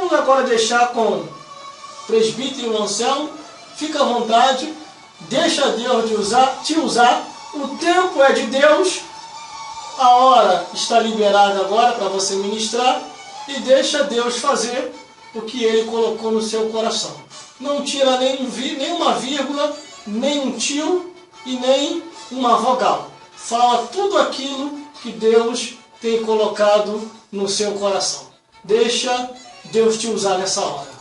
vamos agora deixar com o presbítero Anselmo. Fica à vontade, deixa Deus te usar. O tempo é de Deus, a hora está liberada agora para você ministrar, e deixa Deus fazer o que Ele colocou no seu coração. Não tira nenhuma vírgula, nem um tio e nem uma vogal. Fala tudo aquilo que Deus tem colocado no seu coração. Deixa Deus te usar nessa hora.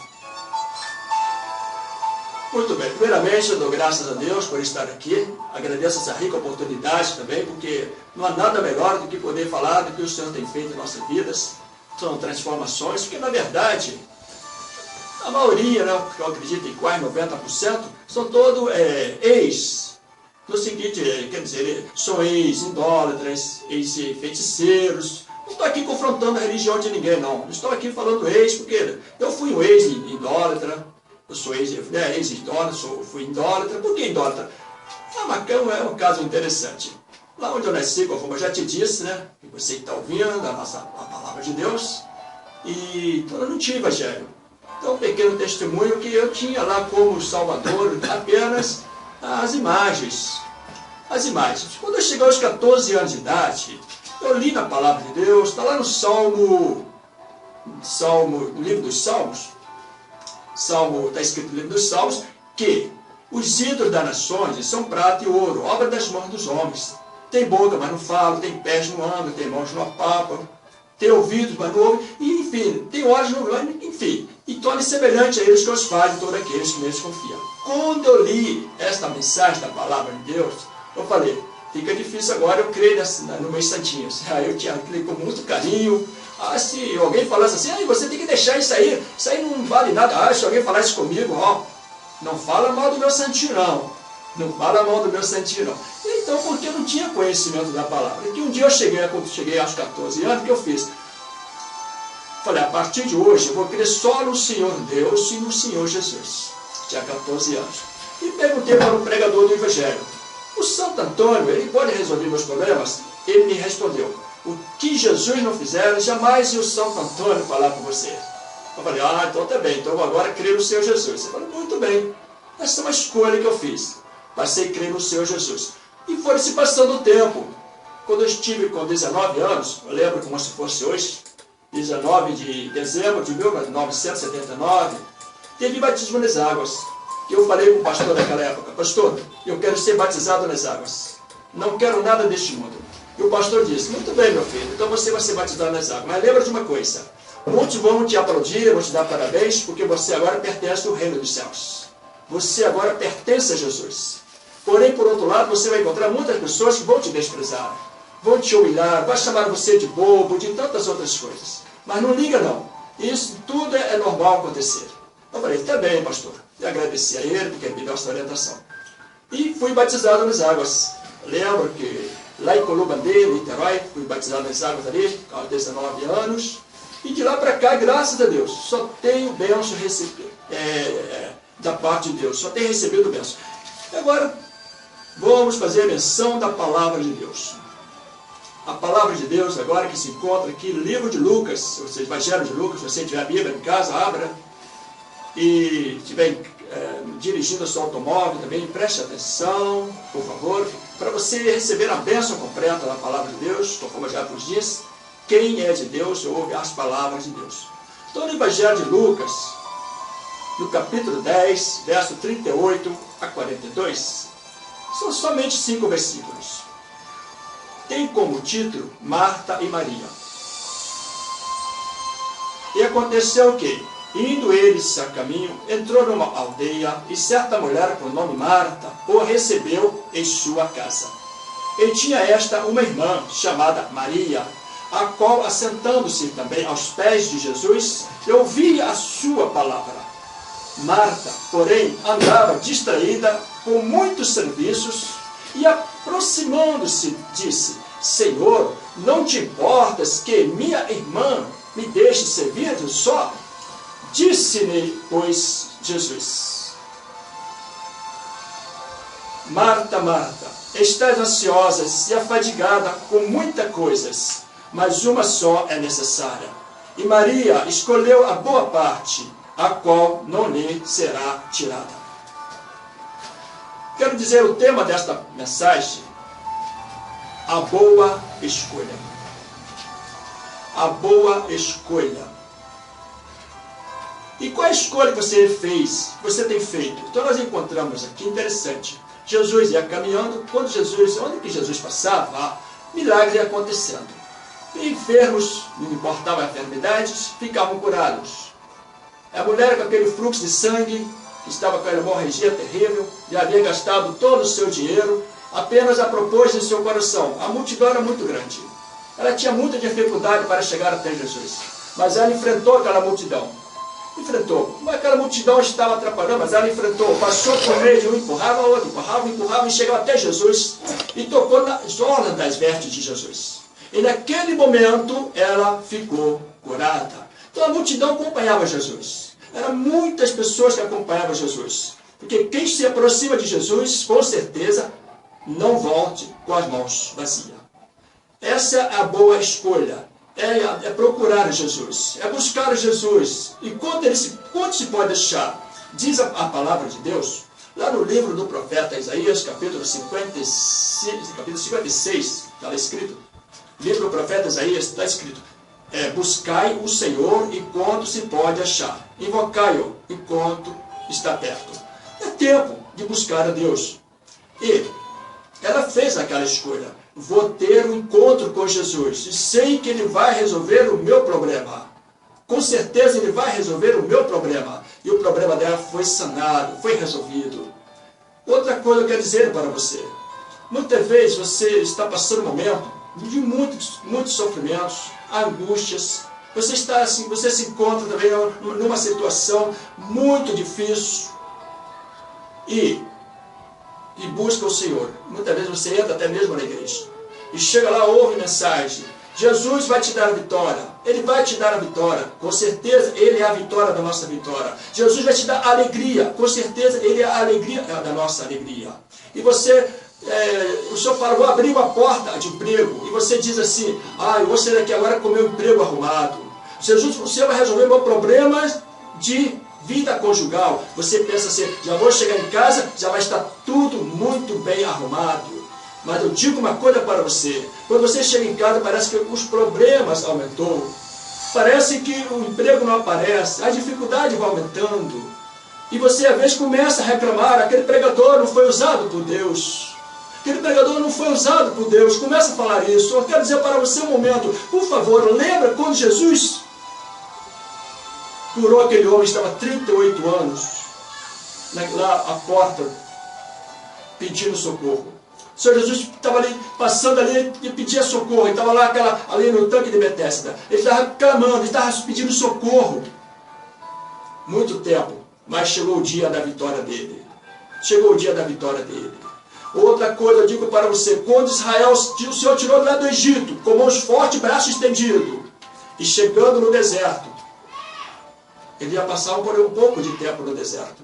Muito bem, primeiramente eu dou graças a Deus por estar aqui, agradeço essa rica oportunidade também, porque não há nada melhor do que poder falar do que o Senhor tem feito em nossas vidas, são transformações, porque na verdade, a maioria, né, que eu acredito em quase 90%, são todos ex, no seguinte, quer dizer, são ex-idólatras, ex-feiticeiros. Não estou aqui confrontando a religião de ninguém, não, estou aqui falando ex, porque eu fui um ex-idólatra. Eu sou ex-idólatra, fui idólatra. Por que idólatra? É um caso interessante. Lá onde eu nasci, como eu já te disse, né? E você que está ouvindo a palavra de Deus, e então eu não tinha evangelho. Então, um pequeno testemunho que eu tinha lá como Salvador apenas as imagens. As imagens. Quando eu cheguei aos 14 anos de idade, eu li na palavra de Deus, está lá no no livro dos Salmos, está escrito no livro dos Salmos, que os ídolos das nações são prata e ouro, obra das mãos dos homens. Tem boca, mas não fala, tem pés, não anda, tem mãos, não apalpam, tem ouvidos, mas não ouve, e enfim, tem olhos, não vê, enfim. E torne semelhante a eles que os fazem, todos aqueles que neles confiam. Quando eu li esta mensagem da palavra de Deus, eu falei, fica difícil agora eu crer nos meus santinhos. Aí eu tinha crido com muito carinho. Se alguém falasse assim, você tem que deixar isso aí não vale nada. Se alguém falasse comigo, não fala mal do meu santinho não fala mal do meu santinho não. Então, porque eu não tinha conhecimento da palavra, que um dia quando cheguei aos 14 anos, o que eu fiz? Falei, a partir de hoje eu vou crer só no Senhor Deus e no Senhor Jesus. Tinha 14 anos. E perguntei para o pregador do Evangelho, o Santo Antônio, ele pode resolver meus problemas? Ele me respondeu, o que Jesus não fizer, jamais o Santo Antônio falar com você. Eu falei, então tá bem, então eu vou agora crer no Senhor Jesus. Ele falou, muito bem, essa é uma escolha que eu fiz. Passei a crer no Senhor Jesus. E foi se passando o tempo. Quando eu estive com 19 anos, eu lembro como se fosse hoje, 19 de dezembro de 1979, teve batismo nas águas. E eu falei com o pastor naquela época, pastor, eu quero ser batizado nas águas. Não quero nada deste mundo. E o pastor disse, muito bem, meu filho, então você vai ser batizado nas águas. Mas lembra de uma coisa, muitos vão te aplaudir, vão te dar parabéns, porque você agora pertence ao reino dos céus. Você agora pertence a Jesus. Porém, por outro lado, você vai encontrar muitas pessoas que vão te desprezar, vão te humilhar, vai chamar você de bobo, de tantas outras coisas. Mas não liga não, isso tudo é normal acontecer. Eu falei, tá bem, pastor. E agradeci a ele, porque ele me deu essa orientação. E fui batizado nas águas. Lembro que lá em Colubandê, Niterói, fui batizado nas águas ali, aos 19 anos. E de lá para cá, graças a Deus, só tenho bênção da parte de Deus, só tenho recebido bênção. Agora, vamos fazer a menção da palavra de Deus. A palavra de Deus, agora que se encontra aqui no livro de Lucas, ou seja, Evangelho de Lucas, se você tiver a Bíblia em casa, abra. E estiver dirigindo o seu automóvel também, preste atenção, por favor, para você receber a bênção completa da palavra de Deus, conforme eu já vos disse, quem é de Deus ouve as palavras de Deus. Então, no Evangelho de Lucas, no capítulo 10, verso 38 a 42, são somente 5 versículos. Tem como título Marta e Maria. E aconteceu que, indo eles a caminho, entrou numa aldeia, e certa mulher, com o nome Marta, o recebeu em sua casa. E tinha esta uma irmã, chamada Maria, a qual, assentando-se também aos pés de Jesus, ouvia a sua palavra. Marta, porém, andava distraída com muitos serviços, e aproximando-se, disse, Senhor, não te importas que minha irmã me deixe servir só? Disse-lhe, pois, Jesus, Marta, Marta, estás ansiosa e afadigada com muitas coisas, mas uma só é necessária. E Maria escolheu a boa parte, a qual não lhe será tirada. Quero dizer o tema desta mensagem: a boa escolha. A boa escolha. E qual a escolha que você fez, que você tem feito? Então nós encontramos aqui, interessante, Jesus ia caminhando, onde que Jesus passava, milagres iam acontecendo. E enfermos, não importavam as enfermidades, ficavam curados. A mulher com aquele fluxo de sangue, que estava com a hemorragia terrível, já havia gastado todo o seu dinheiro, apenas a propôs em seu coração. A multidão era muito grande. Ela tinha muita dificuldade para chegar até Jesus. Mas ela enfrentou aquela multidão. Enfrentou. Aquela multidão estava atrapalhando, mas ela enfrentou. Passou por meio de um, empurrava o outro, empurrava e chegou até Jesus e tocou nas orlas das vestes de Jesus. E naquele momento ela ficou curada. Então a multidão acompanhava Jesus. Eram muitas pessoas que acompanhavam Jesus. Porque quem se aproxima de Jesus, com certeza, não volte com as mãos vazias. Essa é a boa escolha. É procurar Jesus. É buscar Jesus. E quanto se pode deixar? Diz a palavra de Deus, lá no livro do profeta Isaías, capítulo 56, está lá escrito. Livro do profeta Isaías está escrito: buscai o Senhor enquanto se pode achar. Invocai-o enquanto está perto. É tempo de buscar a Deus. E ela fez aquela escolha. Vou ter um encontro com Jesus. E sei que Ele vai resolver o meu problema. Com certeza Ele vai resolver o meu problema. E o problema dela foi sanado, foi resolvido. Outra coisa que eu quero dizer para você. Muitas vezes você está passando um momento de muitos sofrimentos, angústias. Você se encontra também numa situação muito difícil e busca o Senhor. Muitas vezes você entra até mesmo na igreja e chega lá, ouve mensagem. Jesus vai te dar a vitória. Ele vai te dar a vitória. Com certeza Ele é a vitória da nossa vitória. Jesus vai te dar alegria. Com certeza Ele é a alegria da nossa alegria. E você... o Senhor fala: vou abrir uma porta de emprego, e você diz assim: eu vou sair daqui agora com o meu emprego arrumado. Jesus, o Senhor vai resolver meu problema de vida conjugal. Você pensa assim: já vou chegar em casa, já vai estar tudo muito bem arrumado. Mas eu digo uma coisa para você: quando você chega em casa, parece que os problemas aumentou, parece que o emprego não aparece, a dificuldade vai aumentando, e você às vezes começa a reclamar: aquele pregador não foi usado por Deus. Aquele pregador não foi usado por Deus. Começa a falar isso. Eu quero dizer para você um momento. Por favor, lembra quando Jesus curou aquele homem que estava 38 anos lá à porta pedindo socorro. O Senhor Jesus estava ali, passando ali e pedia socorro. Ele estava lá ali no tanque de Betesda. Ele estava clamando, ele estava pedindo socorro. Muito tempo. Mas chegou o dia da vitória dele. Chegou o dia da vitória dele. Outra coisa eu digo para você: quando Israel, o Senhor tirou lá do Egito, com mãos fortes, braço estendido, e chegando no deserto, ele ia passar por um pouco de tempo no deserto,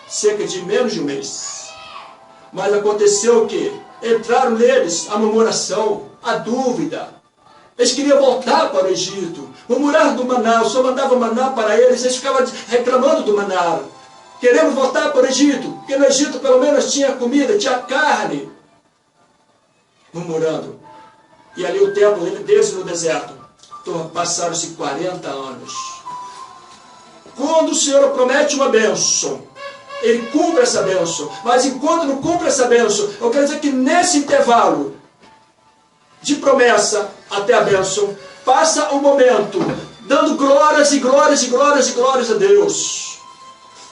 cerca de menos de um mês. Mas aconteceu o quê? Entraram neles a murmuração, a dúvida. Eles queriam voltar para o Egito, murmurar do maná. O Senhor mandava maná para eles, eles ficavam reclamando do maná. Queremos voltar para o Egito, porque no Egito pelo menos tinha comida, tinha carne. Murmurando. E ali o tempo deles no deserto. Passaram-se 40 anos. Quando o Senhor promete uma bênção, Ele cumpre essa bênção. Mas enquanto não cumpre essa bênção, eu quero dizer que nesse intervalo de promessa até a bênção, passa um momento dando glórias e glórias e glórias e glórias a Deus.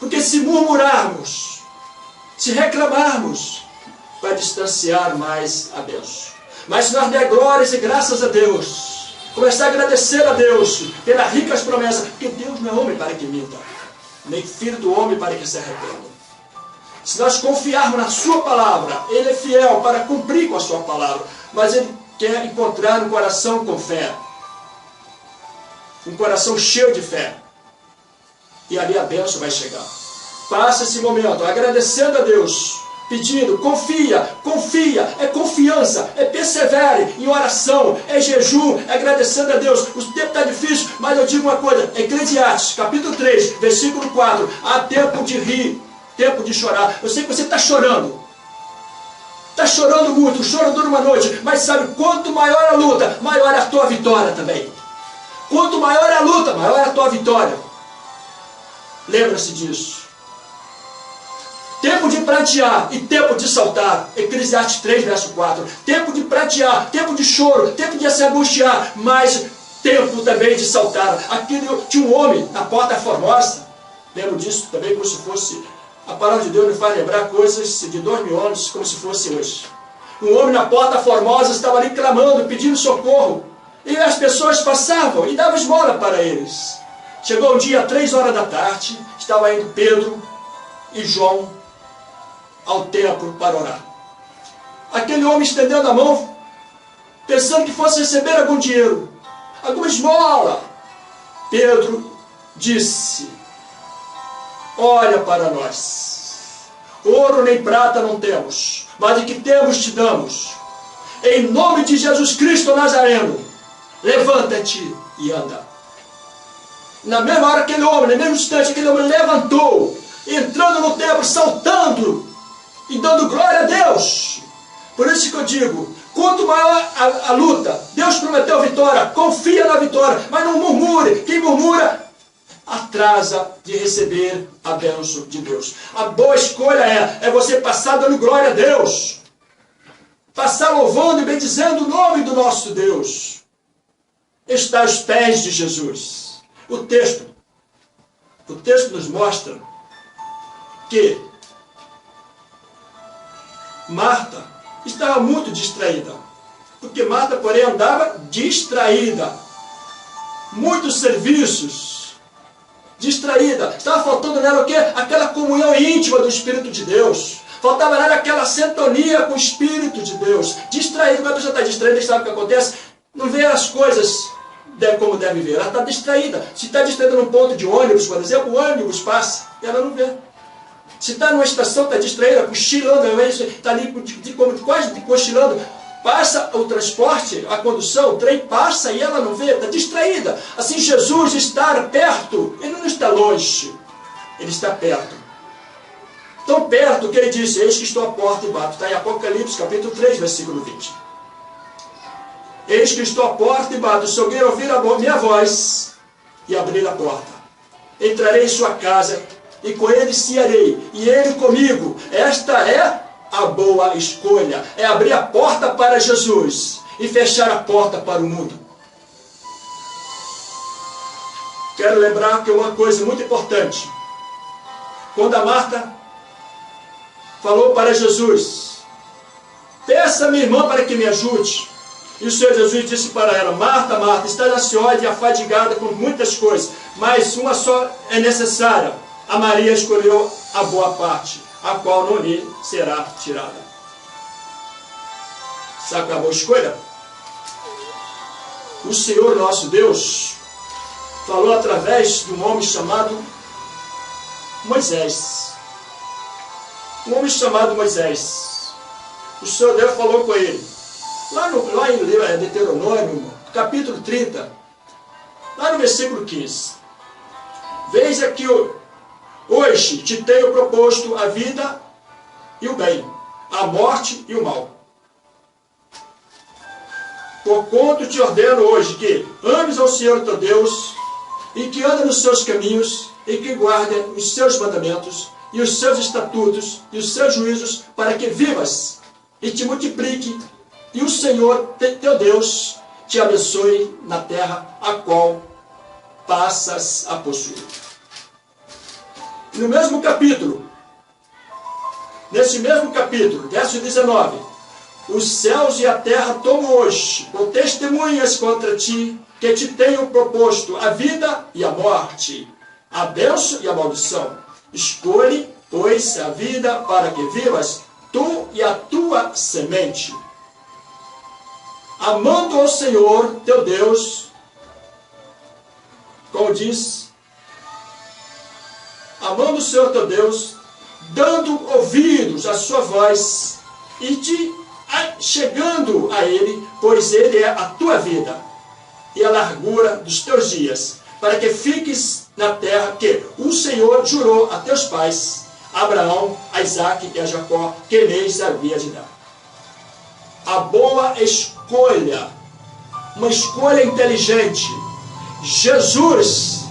Porque se murmurarmos, se reclamarmos, vai distanciar mais a Deus. Mas se nós der glórias e graças a Deus, começar a agradecer a Deus pelas ricas promessas, porque Deus não é homem para que minta, nem filho do homem para que se arrependa. Se nós confiarmos na sua palavra, Ele é fiel para cumprir com a sua palavra, mas Ele quer encontrar um coração com fé, um coração cheio de fé. E ali a bênção vai chegar. Passa esse momento agradecendo a Deus pedindo, confia, é confiança, é persevere em oração, é jejum, é agradecendo a Deus. O tempo está difícil, mas eu digo uma coisa, Eclesiastes, capítulo 3, versículo 4, há tempo de rir, tempo de chorar. Eu sei que você está chorando. Está chorando muito, o choro dura uma noite, mas sabe, quanto maior a luta, maior é a tua vitória também. Quanto maior é a luta, maior é a tua vitória. Lembra-se disso. Tempo de pratear e tempo de saltar. Eclesiastes 3, verso 4. Tempo de pratear, tempo de choro, tempo de se angustiar, mas tempo também de saltar. Tinha um homem na Porta Formosa. Lembro disso também como se fosse... A palavra de Deus me faz lembrar coisas de 2000 anos, como se fosse hoje. Um homem na Porta Formosa estava ali clamando, pedindo socorro. E as pessoas passavam e davam esmola para eles. Chegou um dia, 3 horas da tarde, estava indo Pedro e João ao templo para orar. Aquele homem estendendo a mão, pensando que fosse receber algum dinheiro, alguma esmola. Pedro disse: olha para nós, ouro nem prata não temos, mas o que temos te damos. Em nome de Jesus Cristo Nazareno, levanta-te e anda. Na mesma hora aquele homem, no mesmo instante, aquele homem levantou, entrando no templo, saltando e dando glória a Deus. Por isso que eu digo, quanto maior a luta, Deus prometeu vitória, confia na vitória, mas não murmure. Quem murmura atrasa de receber a bênção de Deus. A boa escolha é você passar dando glória a Deus, passar louvando e bendizendo o nome do nosso Deus. Está aos pés de Jesus. O texto nos mostra que Marta estava muito distraída, porque Marta, porém, andava distraída. Muitos serviços, distraída. Estava faltando nela o quê? Aquela comunhão íntima do Espírito de Deus. Faltava nela aquela sintonia com o Espírito de Deus. Distraída. Quando a pessoa está distraída, sabe o que acontece? Não vê as coisas como deve ver. Ela está distraída. Se está distraída num ponto de ônibus, por exemplo, o ônibus passa e ela não vê. Se está numa estação, está distraída, cochilando, está ali quase cochilando, passa o transporte, a condução, o trem passa e ela não vê, está distraída. Assim, Jesus está perto, ele não está longe, ele está perto. Tão perto que ele disse: eis que estou à porta e bato. Está em Apocalipse, capítulo 3, versículo 20. Eis que estou à porta e bato. Se alguém ouvir a minha voz e abrir a porta, entrarei em sua casa e com ele cearei, e ele comigo. Esta é a boa escolha. É abrir a porta para Jesus e fechar a porta para o mundo. Quero lembrar que uma coisa muito importante. Quando a Marta falou para Jesus: peça a minha irmã para que me ajude. E o Senhor Jesus disse para ela: Marta, Marta, estás ansiosa e afadigada com muitas coisas, mas uma só é necessária. A Maria escolheu a boa parte, a qual não lhe será tirada. Sabe qual é a boa escolha? O Senhor nosso Deus falou através de um homem chamado Moisés. Um homem chamado Moisés. O Senhor Deus falou com ele. Lá em Deuteronômio, capítulo 30, lá no versículo 15. Veja que hoje te tenho proposto a vida e o bem, a morte e o mal. Porquanto te ordeno hoje que ames ao Senhor teu Deus, e que ande nos seus caminhos, e que guarde os seus mandamentos, e os seus estatutos, e os seus juízos, para que vivas e te multiplique, e o Senhor teu Deus te abençoe na terra a qual passas a possuir. No mesmo capítulo, nesse mesmo capítulo, verso 19: os céus e a terra tomo hoje por testemunhas contra ti, que te tenho proposto a vida e a morte, a bênção e a maldição. Escolhe, pois, a vida para que vivas, tu e a tua semente. Amando ao Senhor teu Deus, como diz, amando o Senhor teu Deus dando ouvidos à sua voz e chegando a ele, pois ele é a tua vida e a largura dos teus dias, para que fiques na terra que o Senhor jurou a teus pais, a Abraão, a Isaque e a Jacó, que lhes havia de dar. A boa escolha, uma escolha inteligente, Jesus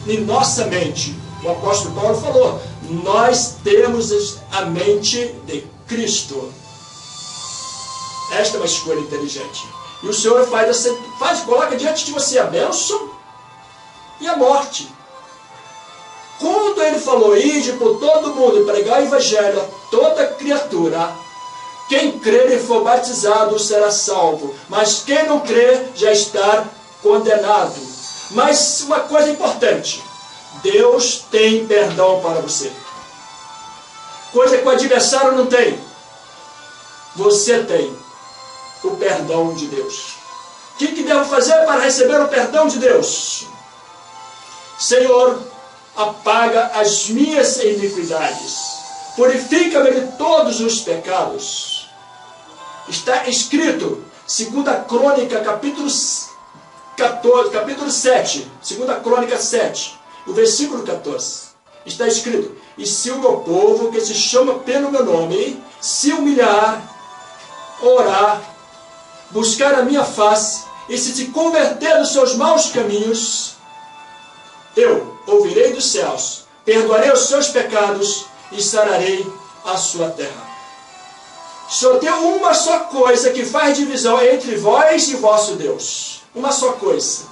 em nossa mente. O apóstolo Paulo falou, nós temos a mente de Cristo. Esta é uma escolha inteligente. E o Senhor coloca diante de você a bênção e a morte. Quando ele falou, ide por todo mundo e pregar o evangelho a toda criatura, quem crer e for batizado será salvo, mas quem não crer já está condenado. Mas uma coisa importante, Deus tem perdão para você. Coisa que o adversário não tem, você tem o perdão de Deus. O que devo fazer para receber o perdão de Deus? Senhor, apaga as minhas iniquidades, purifica-me de todos os pecados. Está escrito, 2 Crônica, capítulo 7, 2 Crônica 7, o versículo 14. Está escrito, e se o meu povo, que se chama pelo meu nome, se humilhar, orar, buscar a minha face, e se converter dos seus maus caminhos, eu ouvirei dos céus, perdoarei os seus pecados e sararei a sua terra. Só tem uma só coisa que faz divisão entre vós e vosso Deus. Uma só coisa.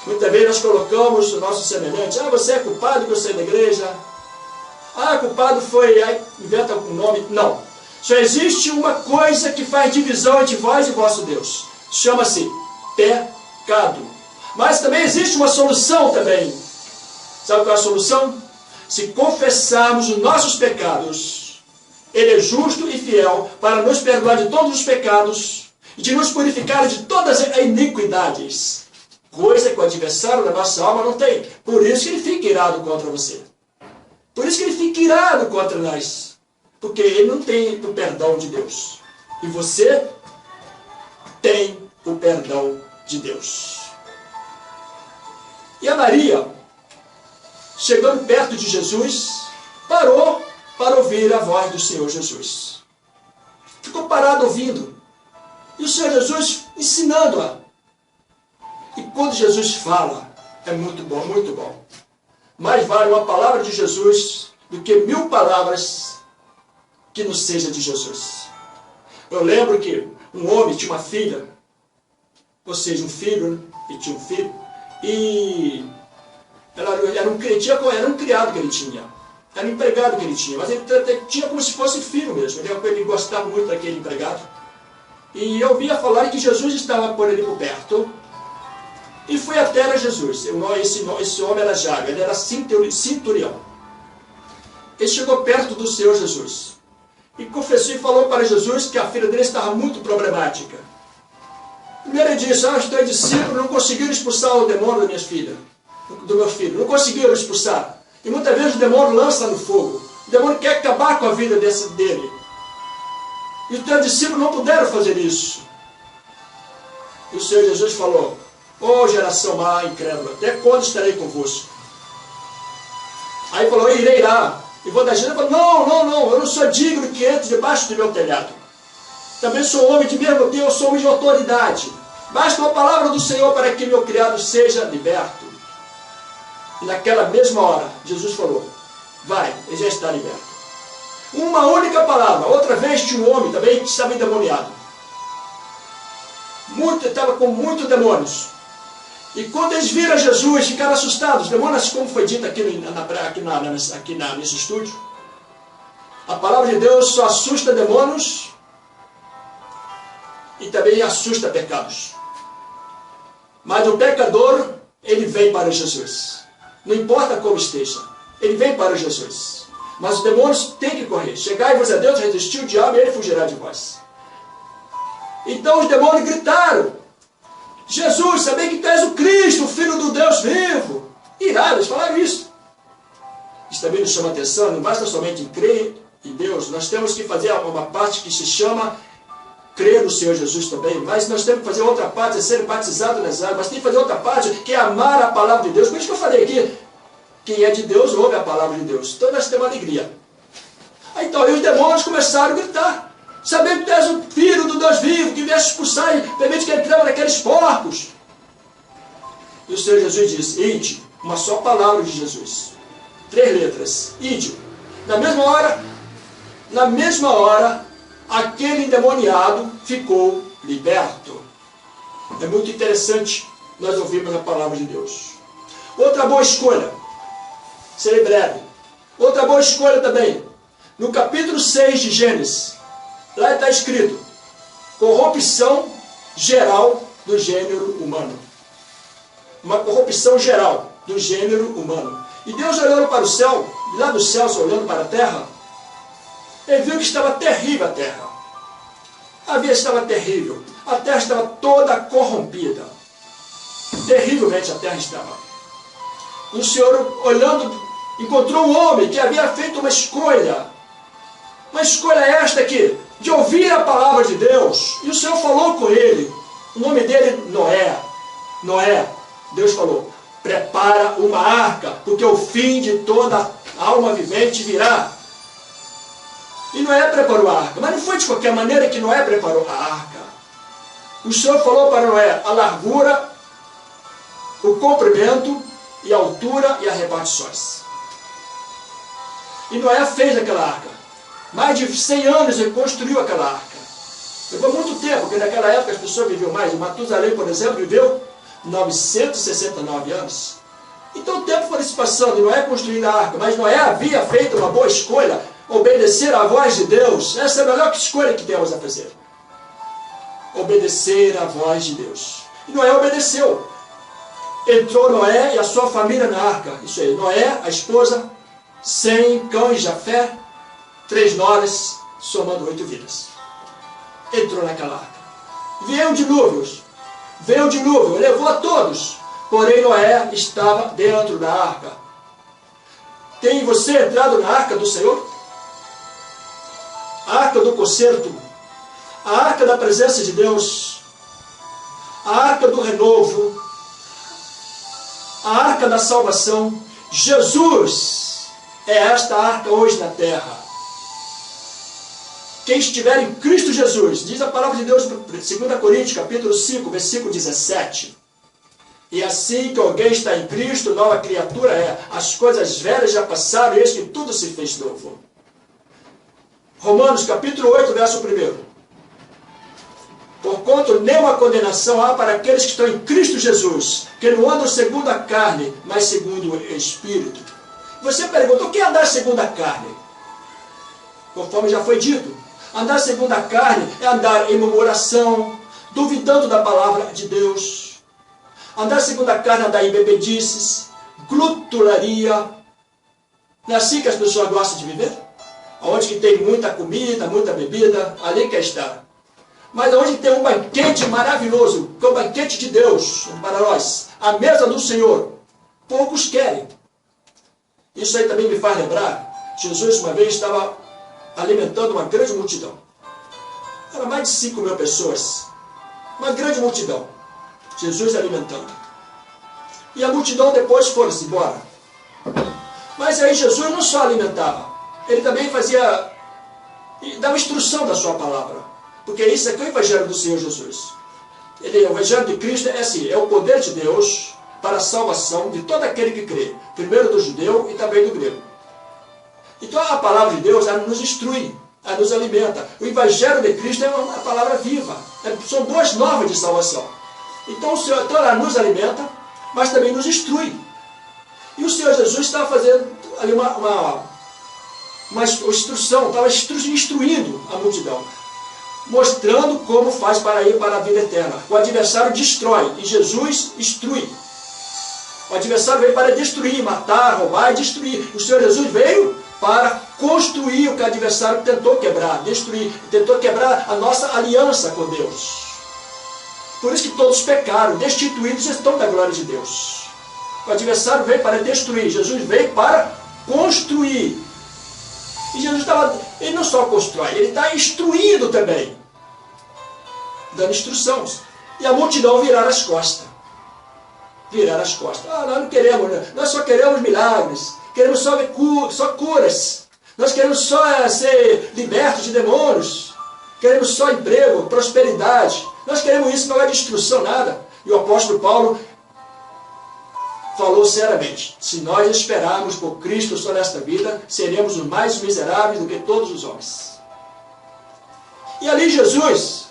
Muitas vezes nós colocamos o nosso semelhante, você é culpado que eu saí da igreja, culpado foi, inventa um nome. Não. Só existe uma coisa que faz divisão entre vós e vosso Deus. Chama-se pecado. Mas também existe uma solução também. Sabe qual é a solução? Se confessarmos os nossos pecados, Ele é justo e fiel para nos perdoar de todos os pecados e de nos purificar de todas as iniquidades. Coisa que o adversário da nossa alma não tem. Por isso que ele fica irado contra você. Por isso que ele fica irado contra nós. Porque ele não tem o perdão de Deus. E você tem o perdão de Deus. E a Maria, chegando perto de Jesus, parou para ouvir a voz do Senhor Jesus. Ficou parado ouvindo. E o Senhor Jesus ensinando-a. E quando Jesus fala, é muito bom, muito bom. Mais vale uma palavra de Jesus do que 1000 palavras que não seja de Jesus. Eu lembro que um homem tinha uma filha, ou seja, um filho, né? E tinha um filho, e era um criado que ele tinha, era um empregado que ele tinha, mas ele tinha como se fosse filho mesmo, ele gostava muito daquele empregado. E eu ouvia falar que Jesus estava por ali por perto, e foi até Jesus. Esse homem era Jairo, ele era centurião. Ele chegou perto do Senhor Jesus e confessou e falou para Jesus que a filha dele estava muito problemática. Primeiro ele disse, os teus discípulos não conseguiram expulsar o demônio da minha filha, do meu filho, não conseguiram expulsar. E muitas vezes o demônio lança no fogo, o demônio quer acabar com a vida dele. E os teus discípulos não puderam fazer isso. E o Senhor Jesus falou, geração má, incrédula, até quando estarei convosco? Aí falou, eu irei lá, e vou dar jeito. Ele falou, não, eu não sou digno que entre debaixo do meu telhado. Também sou homem de mesmo Deus, sou homem de autoridade. Basta uma palavra do Senhor para que meu criado seja liberto. E naquela mesma hora, Jesus falou, vai, ele já está liberto. Uma única palavra. Outra vez tinha um homem também que estava endemoniado. Estava com muitos demônios. E quando eles viram Jesus, ficaram assustados. Demônios, como foi dito aqui nesse estúdio, a palavra de Deus só assusta demônios e também assusta pecados. Mas o pecador, ele vem para Jesus. Não importa como esteja, ele vem para Jesus. Mas os demônios têm que correr. Chegai-vos a Deus, resistiu o diabo e ele fugirá de vós. Então os demônios gritaram, Jesus, sabei que tu és o Cristo, o Filho do Deus vivo. Irados, falaram isso. também nos chama a atenção, não basta somente crer em Deus, nós temos que fazer uma parte que se chama crer no Senhor Jesus também, mas nós temos que fazer outra parte, é ser batizado nas águas, mas tem que fazer outra parte, que é amar a palavra de Deus. Por isso que eu falei aqui, quem é de Deus ouve a palavra de Deus. Então nós temos alegria. Aí, então, e os demônios começaram a gritar, sabendo que tu és o filho do Deus vivo, que vieste expulsar e permite que entrava naqueles porcos. E o Senhor Jesus disse, ide, uma só palavra de Jesus, 3 letras, ide. Na mesma hora, aquele endemoniado ficou liberto. É muito interessante nós ouvirmos a palavra de Deus. Outra boa escolha, serei breve. Outra boa escolha também, no capítulo 6 de Gênesis, lá está escrito, corrupção geral do gênero humano. Uma corrupção geral do gênero humano. E Deus olhando para o céu, lá do céu, olhando para a terra, ele viu que estava terrível a terra. A vida estava terrível. A terra estava toda corrompida. Terrivelmente a terra estava. E o Senhor, olhando, encontrou um homem que havia feito uma escolha. Uma escolha esta aqui, de ouvir a palavra de Deus. E o Senhor falou com ele. O nome dele, Noé. Noé, Deus falou, prepara uma arca, porque o fim de toda alma vivente virá. E Noé preparou a arca. Mas não foi de qualquer maneira que Noé preparou a arca. O Senhor falou para Noé a largura, o comprimento e a altura e as repartições. E Noé fez aquela arca. Mais de 100 anos ele construiu aquela arca. Levou muito tempo, porque naquela época as pessoas viviam mais. O Matusalém, por exemplo, viveu 969 anos. Então o tempo foi se passando e Noé construindo a arca. Mas Noé havia feito uma boa escolha, obedecer à voz de Deus. Essa é a melhor escolha que temos a fazer. Obedecer à voz de Deus. E Noé obedeceu. Entrou Noé e a sua família na arca. Isso aí, Noé, a esposa, Sem, Cão e Jafé, 3 noras, somando 8 vidas. Entrou naquela arca. Veio o dilúvio, levou a todos. Porém Noé estava dentro da arca. Tem você entrado na arca do Senhor? A arca do concerto, a arca da presença de Deus, a arca do renovo, a arca da salvação. Jesus é esta arca hoje na terra. Quem estiver em Cristo Jesus, diz a palavra de Deus, 2 Coríntios, capítulo 5, versículo 17. E assim que alguém está em Cristo, nova criatura é. As coisas velhas já passaram, e eis que tudo se fez novo. Romanos, capítulo 8, verso 1. Porquanto nenhuma condenação há para aqueles que estão em Cristo Jesus, que não andam segundo a carne, mas segundo o Espírito. Você pergunta, o que é andar segundo a carne? Conforme já foi dito, andar segundo a carne é andar em murmuração, duvidando da palavra de Deus. Andar segundo a carne é andar em bebedices, glutularia. Não é assim que as pessoas gostam de viver? Onde que tem muita comida, muita bebida, ali quer estar. Mas onde tem um banquete maravilhoso, que é o banquete de Deus para nós, a mesa do Senhor, poucos querem. Isso aí também me faz lembrar, Jesus uma vez estava alimentando uma grande multidão. Era mais de 5 mil pessoas. Uma grande multidão. Jesus alimentando. E a multidão depois foi-se embora. Mas aí Jesus não só alimentava, ele também fazia, dava instrução da sua palavra. Porque isso aqui é o Evangelho do Senhor Jesus. O Evangelho de Cristo é assim, é o poder de Deus para a salvação de todo aquele que crê. Primeiro do judeu e também do grego. Então a palavra de Deus, ela nos instrui, ela nos alimenta. O Evangelho de Cristo é uma palavra viva. São boas novas de salvação. Então o Senhor, então ela nos alimenta, mas também nos instrui. E o Senhor Jesus estava fazendo ali uma instrução, estava instruindo a multidão, mostrando como faz para ir para a vida eterna. O adversário destrói e Jesus instrui. O adversário veio para destruir, matar, roubar e destruir. O Senhor Jesus veio para construir o que o adversário tentou quebrar, destruir, tentou quebrar a nossa aliança com Deus. Por isso que todos pecaram, destituídos estão da glória de Deus. O adversário veio para destruir, Jesus veio para construir. E Jesus ele não só constrói, ele está instruindo também, dando instruções. E a multidão virar as costas. Virar as costas. Nós não queremos, nós só queremos milagres, queremos só curas, nós queremos só ser libertos de demônios, queremos só emprego, prosperidade, nós queremos isso, não é de instrução, nada. E o apóstolo Paulo falou seriamente: se nós esperarmos por Cristo só nesta vida, seremos os mais miseráveis do que todos os homens. E ali Jesus,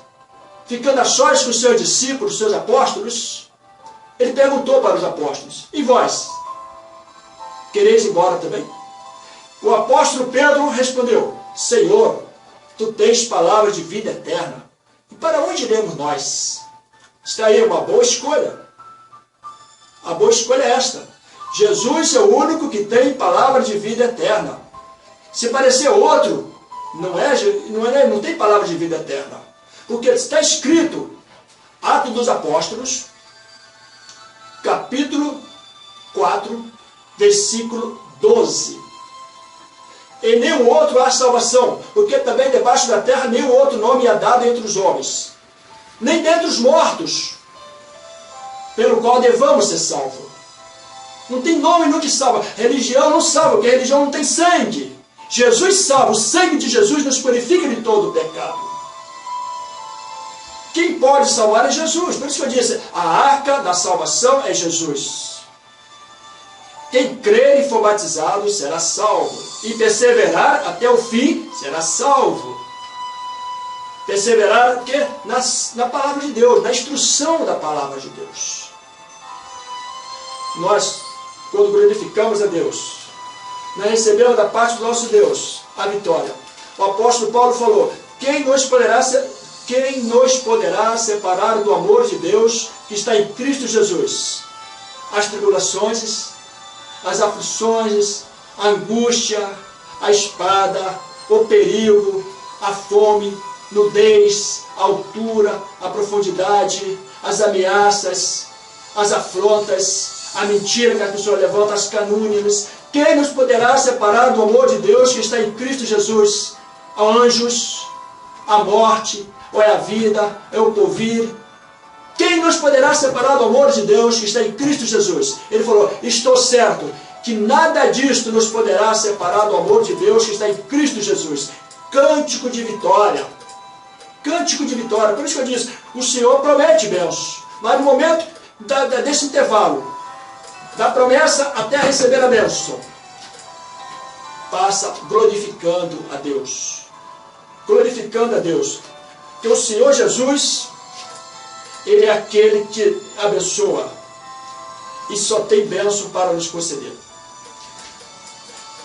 ficando a sós com os seus discípulos, os seus apóstolos, ele perguntou para os apóstolos: e vós, quereis ir embora também? O apóstolo Pedro respondeu: Senhor, tu tens palavras de vida eterna, e para onde iremos nós? Está aí uma boa escolha. A boa escolha é esta: Jesus é o único que tem palavra de vida eterna. Se parecer outro, não tem palavra de vida eterna. Porque está escrito, Atos dos Apóstolos, capítulo 4, versículo 12. Em nenhum outro há salvação, porque também debaixo da terra nenhum outro nome é dado entre os homens, nem dentre os mortos, pelo qual devamos ser salvos. Não tem nome no que salva. Religião não salva, porque a religião não tem sangue. Jesus salva. O sangue de Jesus nos purifica de todo o pecado. Quem pode salvar é Jesus. Por isso que eu disse, a arca da salvação é Jesus. Quem crer e for batizado será salvo. E perseverar até o fim será salvo. Perseverar o quê? Na palavra de Deus, na instrução da palavra de Deus. Nós, quando glorificamos a Deus, nós recebemos da parte do nosso Deus a vitória. O apóstolo Paulo falou: quem nos poderá separar do amor de Deus que está em Cristo Jesus? As tribulações, as aflições, a angústia, a espada, o perigo, a fome, nudez, a altura, a profundidade, as ameaças, as afrontas, a mentira que a pessoa levanta, as calúnias. Quem nos poderá separar do amor de Deus que está em Cristo Jesus? A anjos, a morte, ou é a vida, é o porvir. Quem nos poderá separar do amor de Deus que está em Cristo Jesus? Ele falou: estou certo que nada disto nos poderá separar do amor de Deus que está em Cristo Jesus. Cântico de vitória. Cântico de vitória. Por isso que eu disse, o Senhor promete bênçãos. Mas no momento desse intervalo, da promessa até receber a bênção, passa glorificando a Deus. Glorificando a Deus. Porque o Senhor Jesus, Ele é aquele que abençoa. E só tem bênção para nos conceder.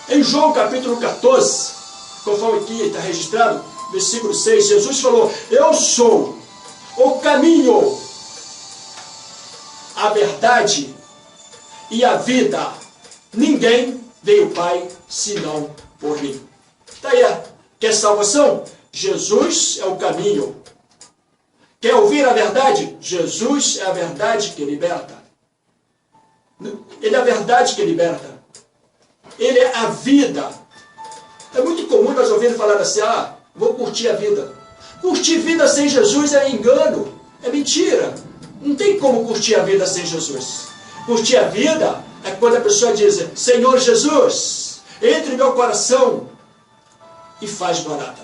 Em João capítulo 14, conforme aqui está registrado, versículo 6, Jesus falou: eu sou o caminho, a verdade e a vida. Ninguém veio ao Pai senão por mim. Está aí. Quer salvação? Jesus é o caminho. Quer ouvir a verdade? Jesus é a verdade que liberta. Ele é a verdade que liberta. Ele é a vida. É muito comum nós ouvirmos falar assim: vou curtir a vida. Curtir vida sem Jesus é engano, é mentira. Não tem como curtir a vida sem Jesus. Curtir a vida é quando a pessoa diz: Senhor Jesus, entre em meu coração e faz morada.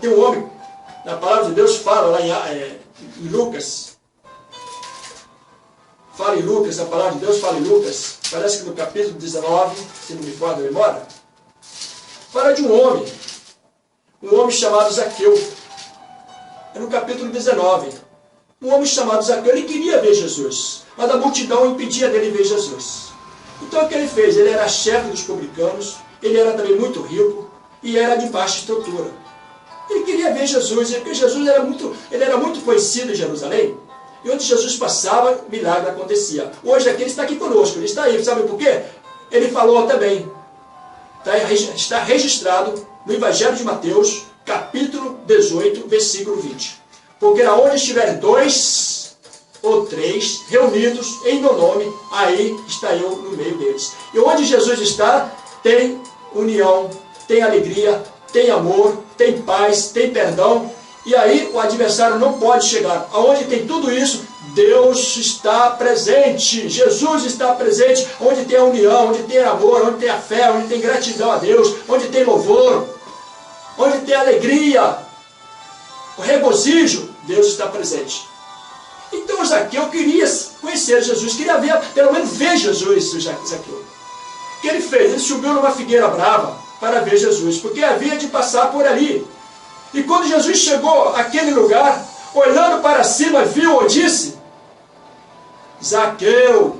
Tem um homem, na palavra de Deus fala lá em Lucas. Fala em Lucas, a palavra de Deus fala em Lucas. Parece que no capítulo 19, se não me falha a memória, fala de um homem chamado Zaqueu. É no capítulo 19. Um homem chamado Zaqueu, ele queria ver Jesus, mas a multidão impedia dele ver Jesus. Então o que ele fez? Ele era chefe dos publicanos, ele era também muito rico e era de baixa estrutura. Ele queria ver Jesus, porque Jesus era muito conhecido em Jerusalém, e onde Jesus passava, milagre acontecia. Hoje aqui ele está aqui conosco, ele está aí, sabe por quê? Ele falou também, está registrado no Evangelho de Mateus, capítulo 18, versículo 20. Porque aonde estiverem dois ou 3 reunidos em meu nome, aí está eu no meio deles. E onde Jesus está, tem união, tem alegria, tem amor, tem paz, tem perdão. E aí o adversário não pode chegar. Aonde tem tudo isso, Deus está presente, Jesus está presente, onde tem a união, onde tem amor, onde tem a fé, onde tem gratidão a Deus, onde tem louvor, onde tem alegria, o regozijo, Deus está presente. Então Zaqueu queria conhecer Jesus, queria ver, pelo menos ver Jesus, Zaqueu. O que ele fez? Ele subiu numa figueira brava para ver Jesus, porque havia de passar por ali. E quando Jesus chegou àquele lugar, olhando para cima, viu-o, disse: Zaqueu,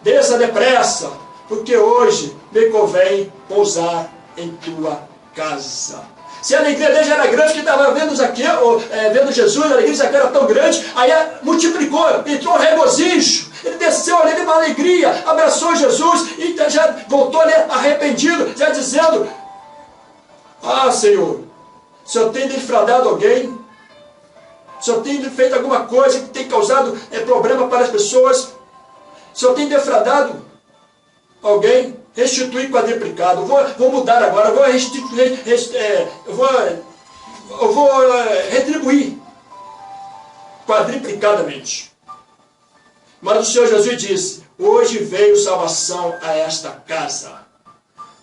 desça depressa, porque hoje me convém pousar em tua casa. Se a alegria dele já era grande, que estava vendo Zaqueu, vendo Jesus, a alegria de Zaqueu era tão grande, aí multiplicou, entrou regozijo, ele desceu ali com alegria, abraçou Jesus e já voltou ali arrependido, já dizendo: ah, Senhor, o Senhor tem defraudado alguém? O Senhor tem feito alguma coisa que tem causado problema para as pessoas? O Senhor tem defraudado alguém? Restituir quadriplicado. Vou mudar agora, vou retribuir quadriplicadamente. Mas o Senhor Jesus disse: hoje veio salvação a esta casa,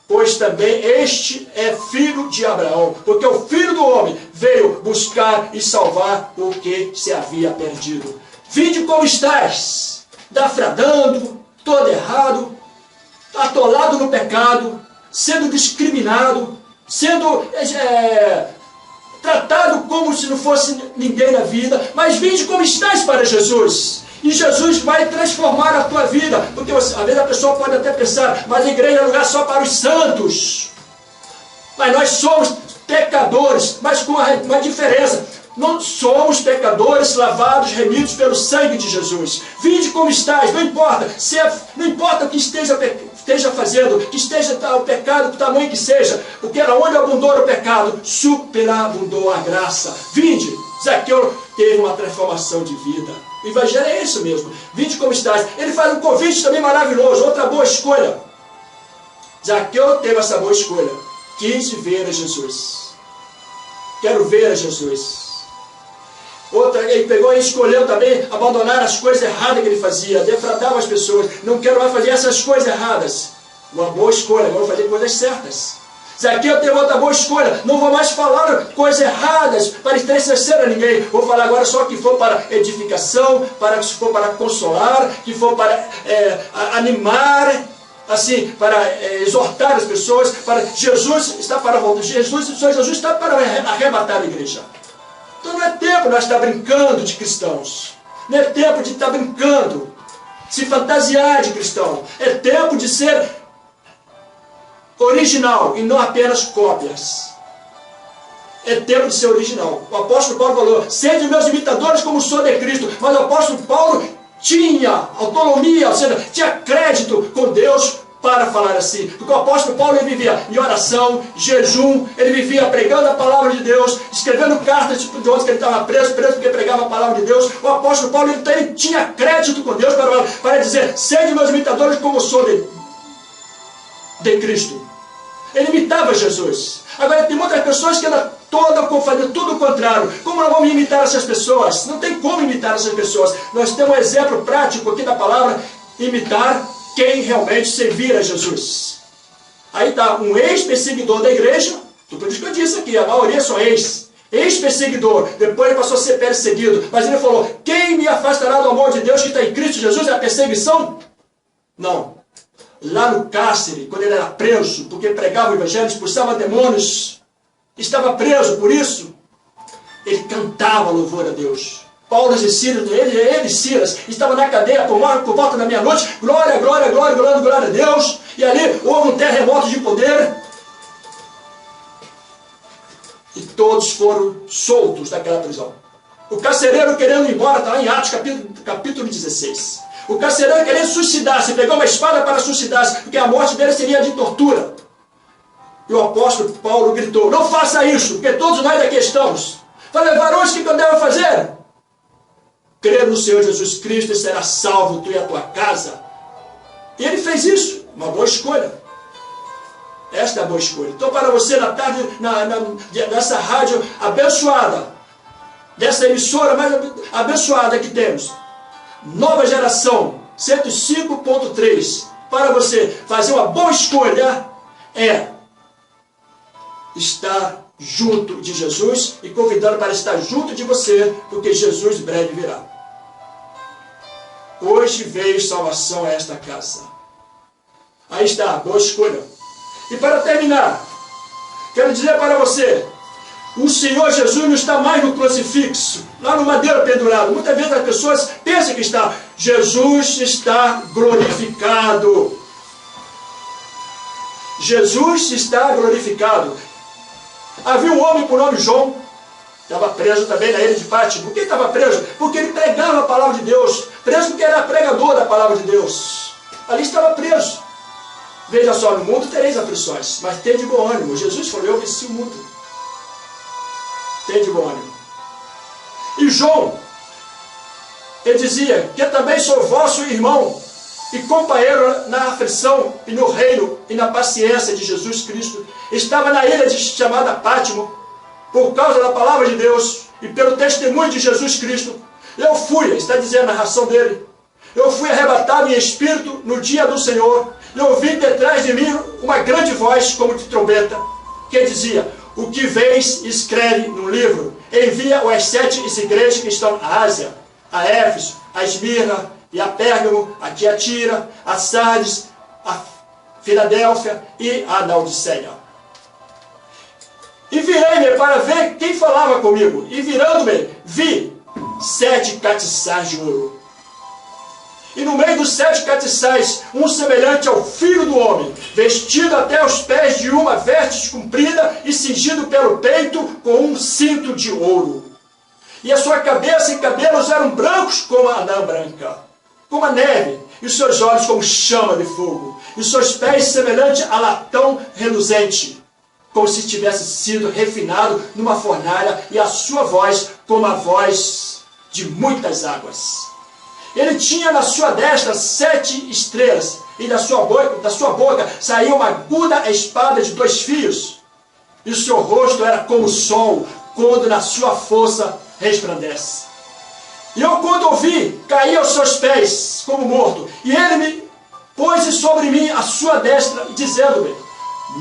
pois também este é filho de Abraão, porque o Filho do Homem veio buscar e salvar o que se havia perdido. Vinde como estás, defraudando, todo errado, atolado no pecado, sendo discriminado, sendo tratado como se não fosse ninguém na vida, mas vinde como estás para Jesus. E Jesus vai transformar a tua vida, porque às vezes a pessoa pode até pensar: mas a igreja é lugar só para os santos. Mas nós somos pecadores, mas com uma diferença: não somos pecadores lavados, remidos pelo sangue de Jesus. Vinde como estás, não importa, não importa o que esteja fazendo, que esteja o pecado, do tamanho que seja, porque era onde abundou o pecado, superabundou a graça. Vinde. Zaqueu teve uma transformação de vida. O evangelho é isso mesmo. Vinde como estás. Ele faz um convite também maravilhoso, outra boa escolha. Zaqueu teve essa boa escolha. Quis ver a Jesus. Quero ver a Jesus. Outra, ele pegou e escolheu também abandonar as coisas erradas que ele fazia, defraudava as pessoas. Não quero mais fazer essas coisas erradas. Uma boa escolha, agora vou fazer coisas certas. Zaqueu teve outra boa escolha: não vou mais falar coisas erradas para entristecer a ninguém. Vou falar agora só que for para edificação, que for para consolar, que for para animar, assim, para exortar as pessoas. Jesus está para voltar. Jesus está para arrebatar a igreja. Então não é tempo de nós estar brincando de cristãos. Não é tempo de estar brincando, se fantasiar de cristão. É tempo de ser original e não apenas cópias. É tempo de ser original. O apóstolo Paulo falou: sede meus imitadores como sou de Cristo. Mas o apóstolo Paulo tinha autonomia, ou seja, tinha crédito com Deus para falar assim. Porque o apóstolo Paulo, ele vivia em oração, jejum, ele vivia pregando a palavra de Deus, escrevendo cartas de onde ele estava preso porque pregava a palavra de Deus. O apóstolo Paulo, ele tinha crédito com Deus para dizer: sede meus imitadores como sou de Cristo. Ele imitava Jesus. Agora tem muitas pessoas que andam fazendo tudo o contrário. Como nós vamos imitar essas pessoas? Não tem como imitar essas pessoas. Nós temos um exemplo prático aqui da palavra: imitar quem realmente servir a Jesus. Aí está um ex-perseguidor da igreja. Por isso que eu disse aqui, a maioria são ex-perseguidor. Depois ele passou a ser perseguido. Mas ele falou: quem me afastará do amor de Deus que está em Cristo Jesus? É a perseguição? Não. Lá no cárcere, quando ele era preso, porque pregava o evangelho, expulsava demônios, estava preso por isso, ele cantava louvor a Deus. Paulo e Silas, ele e Silas, estavam na cadeia por volta da meia-noite, glória, glória, glória, glória, glória a Deus, e ali houve um terremoto de poder, e todos foram soltos daquela prisão. O carcereiro querendo ir embora, está lá em Atos capítulo 16. O carcereiro querendo suicidar-se, pegou uma espada para suicidar-se, porque a morte dele seria de tortura. E o apóstolo Paulo gritou: não faça isso, porque todos nós aqui estamos. Falei: varões, o que eu devo fazer? crê no Senhor Jesus Cristo e será salvo, tu e a tua casa. E ele fez isso, uma boa escolha. Esta é a boa escolha. Então, para você, na tarde, nessa rádio abençoada, dessa emissora mais abençoada que temos, Nova Geração 105.3, para você fazer uma boa escolha, é estar junto de Jesus e convidando para estar junto de você, porque Jesus breve virá. Hoje veio salvação a esta casa. Aí está, boa escolha. E para terminar, quero dizer para você, o Senhor Jesus não está mais no crucifixo, lá no madeiro pendurado. Muitas vezes as pessoas pensam que está. Jesus está glorificado. Jesus está glorificado. Havia um homem por nome João, estava preso também na ilha de Pátimo. Por que estava preso? Porque ele pregava a palavra de Deus. Preso porque era pregador da palavra de Deus. Ali estava preso. Veja só, no mundo tereis aflições, mas tem de bom ânimo. Jesus falou, eu venci o mundo. Tem de bom ânimo. E João, ele dizia, que eu também sou vosso irmão e companheiro na aflição e no reino e na paciência de Jesus Cristo. Estava na ilha chamada Pátimo, por causa da palavra de Deus e pelo testemunho de Jesus Cristo. Eu fui, está dizendo a narração dele, eu fui arrebatado em espírito no dia do Senhor, e ouvi detrás de mim uma grande voz como de trombeta, que dizia, o que vês, escreve no livro, envia às 7 igrejas que estão na Ásia, a Éfeso, a Esmirna, e a Pérgamo, a Tiatira, a Sardes, a Filadélfia e a Laodiceia. E virei-me para ver quem falava comigo, e virando-me, vi 7 castiçais de ouro. E no meio dos 7 castiçais, um semelhante ao Filho do Homem, vestido até os pés de uma veste comprida e cingido pelo peito com um cinto de ouro. E a sua cabeça e cabelos eram brancos como a anã branca, como a neve, e os seus olhos como chama de fogo, e os seus pés semelhante a latão reluzente, como se tivesse sido refinado numa fornalha, e a sua voz como a voz de muitas águas. Ele tinha na sua destra 7 estrelas, e da sua boca saía uma aguda espada de 2 fios, e o seu rosto era como o sol, quando na sua força resplandece. E eu, quando ouvi, caí aos seus pés, como morto, e ele me pôs sobre mim a sua destra, dizendo-me,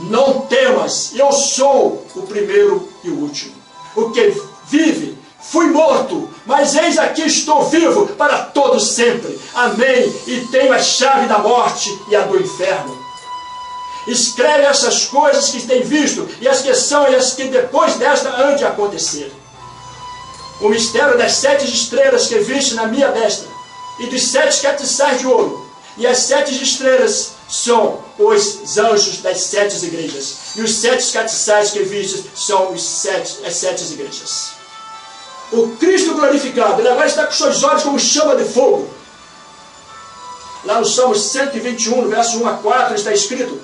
não temas, eu sou o primeiro e o último. O que vive, fui morto, mas eis aqui estou vivo para todo sempre. Amém. E tenho a chave da morte e a do inferno. Escreve essas coisas que tem visto, e as que são e as que depois desta hão de acontecer. O mistério das 7 estrelas que viste na minha destra, e dos 7 castiçais de ouro. E as 7 estrelas são os anjos das 7 igrejas. E os 7 castiçais que viste são as 7 igrejas. O Cristo glorificado, ele agora está com seus olhos como chama de fogo. Lá no Salmo 121, no verso 1 a 4, está escrito,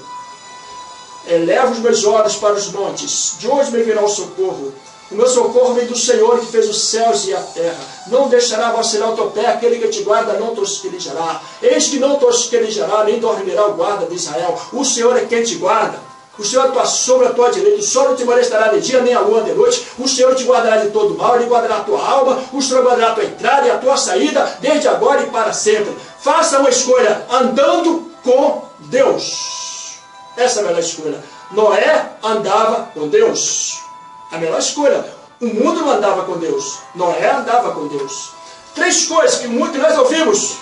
eleva os meus olhos para os montes, de onde me virá o socorro? O meu socorro vem do Senhor que fez os céus e a terra. Não deixará vacilar o teu pé, aquele que te guarda não tosquelejará. Eis que não tosquelejará, nem dormirá o guarda de Israel. O Senhor é quem te guarda. O Senhor é tua sombra, a tua direita. O sol não te molestará de dia, nem a lua de noite. O Senhor te guardará de todo mal, Ele guardará a tua alma. O Senhor guardará a tua entrada e a tua saída, desde agora e para sempre. Faça uma escolha, andando com Deus. Essa é a melhor escolha. Noé andava com Deus. A melhor escolha. O mundo não andava com Deus. Noé andava com Deus. 3 coisas que nós ouvimos.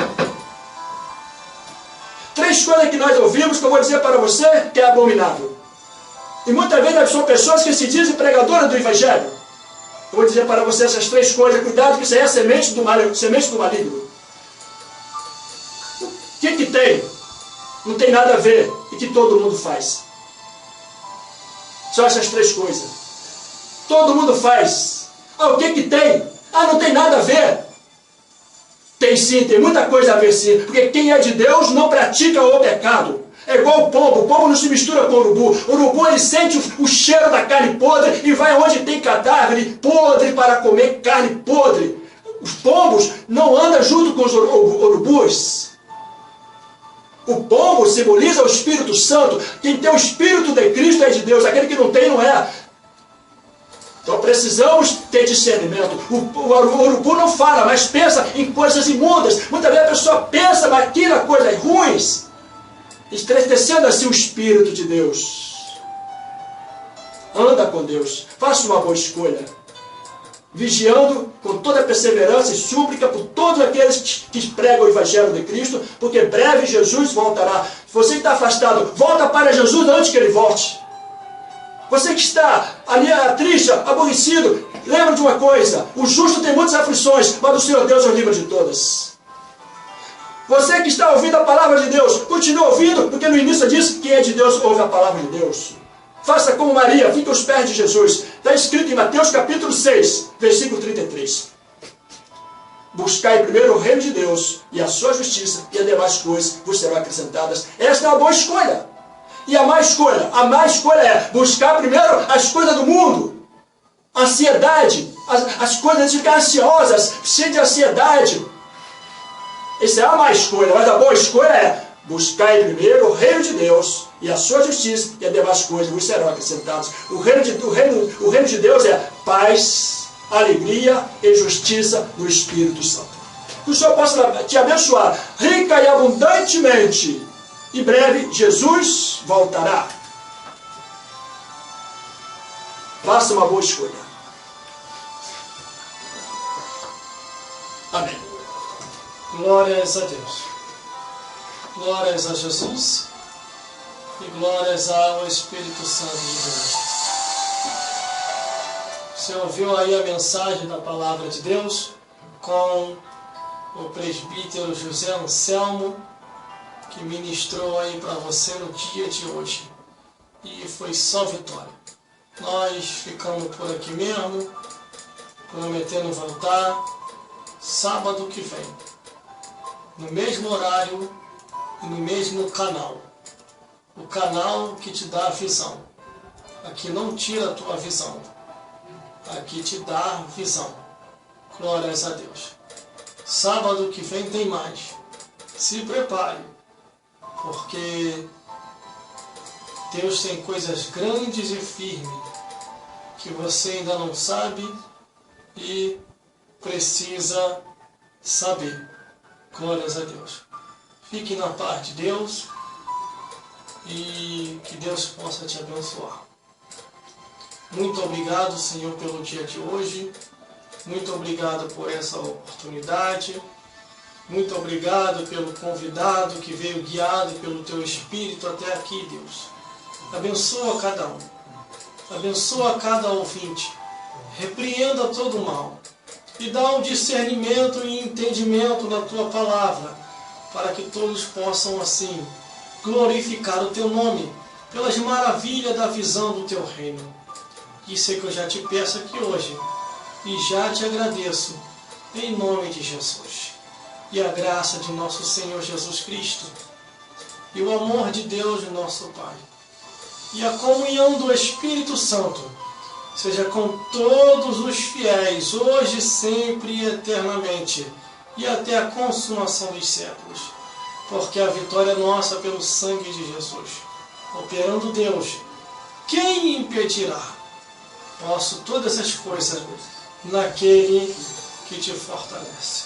3 coisas que nós ouvimos que eu vou dizer para você que é abominável. E muitas vezes são pessoas que se dizem pregadoras do Evangelho. Eu vou dizer para você essas 3 coisas. Cuidado que isso aí é semente do maligno. O que tem? Não tem nada a ver. E que todo mundo faz. São essas 3 coisas. Todo mundo faz. Ah, o que tem? Ah, não tem nada a ver. Tem sim, tem muita coisa a ver sim. Porque quem é de Deus não pratica o pecado. É igual o pombo não se mistura com o urubu. O urubu ele sente o cheiro da carne podre e vai onde tem cadáver podre para comer carne podre. Os pombos não andam junto com os urubus. O pombo simboliza o Espírito Santo. Quem tem o Espírito de Cristo é de Deus. Aquele que não tem, não é. Então precisamos ter discernimento. O urubu não fala, mas pensa em coisas imundas. Muitas vezes a pessoa pensa naquilo, coisas ruins, entristecendo assim o Espírito de Deus. Anda com Deus. Faça uma boa escolha. Vigiando com toda perseverança e súplica por todos aqueles que pregam o Evangelho de Cristo, porque breve Jesus voltará. Você que está afastado, volta para Jesus antes que Ele volte. Você que está ali triste, aborrecido, lembra de uma coisa: o justo tem muitas aflições, mas o Senhor Deus o livra de todas. Você que está ouvindo a palavra de Deus, continue ouvindo, porque no início disse que quem é de Deus ouve a palavra de Deus. Faça como Maria, fique aos pés de Jesus. Está escrito em Mateus capítulo 6, versículo 33. Buscai primeiro o reino de Deus e a sua justiça, e as demais coisas vos serão acrescentadas. Esta é uma boa escolha. E a má escolha? A má escolha é buscar primeiro as coisas do mundo. Ansiedade, as coisas de ficar ansiosas, cheias de ansiedade. Essa é a má escolha, mas a boa escolha é buscai primeiro o reino de Deus e a sua justiça, e as demais coisas vos serão acrescentadas. O reino de Deus é paz, alegria e justiça no Espírito Santo. Que o Senhor possa te abençoar rica e abundantemente. Em breve Jesus voltará. Faça uma boa escolha. Amém. Glórias a Deus. Glórias a Jesus. E glórias ao Espírito Santo de Deus. Você ouviu aí a mensagem da palavra de Deus com o presbítero José Anselmo, que ministrou aí para você no dia de hoje. E foi só vitória. Nós ficamos por aqui mesmo, prometendo voltar sábado que vem, no mesmo horário e no mesmo canal. O canal que te dá a visão. Aqui não tira a tua visão. Aqui te dá visão. Glórias a Deus. Sábado que vem tem mais. Se prepare, porque Deus tem coisas grandes e firmes que você ainda não sabe e precisa saber. Glórias a Deus. Fique na paz de Deus e que Deus possa te abençoar. Muito obrigado, Senhor, pelo dia de hoje. Muito obrigado por essa oportunidade. Muito obrigado pelo convidado que veio guiado pelo Teu Espírito até aqui, Deus. Abençoa cada um. Abençoa cada ouvinte. Repreenda todo o mal. E dá um discernimento e entendimento na Tua palavra, para que todos possam, assim, glorificar o Teu nome, pelas maravilhas da visão do Teu reino. Isso é que eu já te peço aqui hoje, e já te agradeço, em nome de Jesus. E a graça de nosso Senhor Jesus Cristo, e o amor de Deus, nosso Pai, e a comunhão do Espírito Santo, seja com todos os fiéis, hoje, sempre e eternamente, e até a consumação dos séculos, porque a vitória é nossa pelo sangue de Jesus. Operando Deus, quem impedirá? Posso todas essas coisas naquele que te fortalece.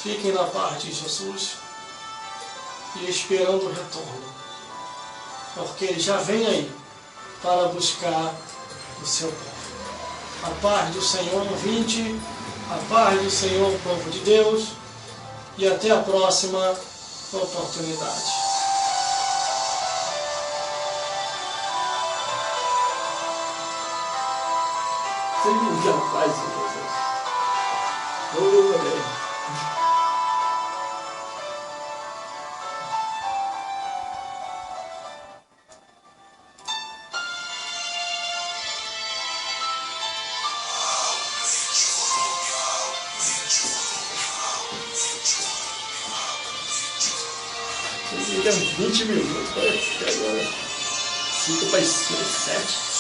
Fiquem na paz de Jesus e esperando o retorno, porque Ele já vem aí para buscar o seu povo. A paz do Senhor, ouvinte, a paz do Senhor, povo de Deus, e até a próxima oportunidade. Sempre a paz de Jesus. Amém. Uns 20 minutos, parece que agora 5 para as 7.